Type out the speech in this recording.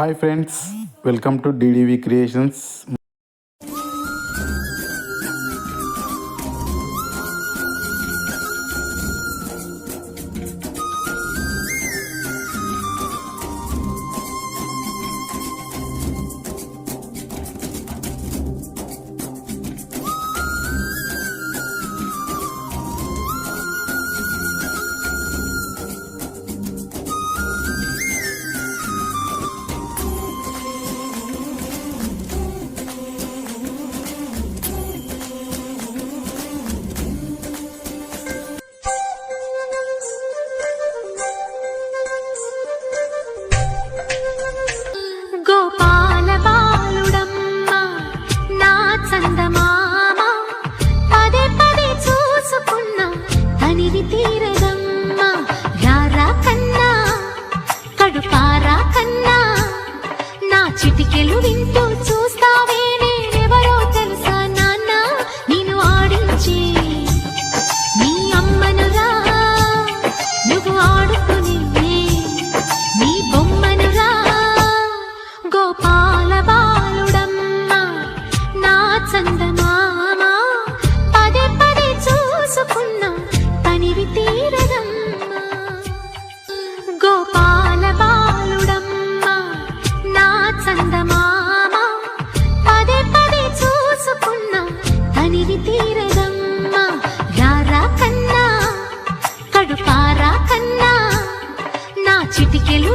Hi friends, welcome to DDV Creations. చిటికెలు వింటూ చూస్తావే నేనెవరో తెలుసా నాన్న, నేను ఆడించి నీ అమ్మనురా, నువ్వు ఆడుకుని నీ బొమ్మనురా. గోపాల బాలుడమ్మ నా చందమామ, పదే పదే చూసుకున్నా తనివి తీరదమ్మ. గోపాల బాలుడమ్మ నా చందమామ, పదే పదే చూసుకున్నా తనివి తీరదమ్మ. రారా కన్నా, కడుపారా కన్నా, నా చిటికెలు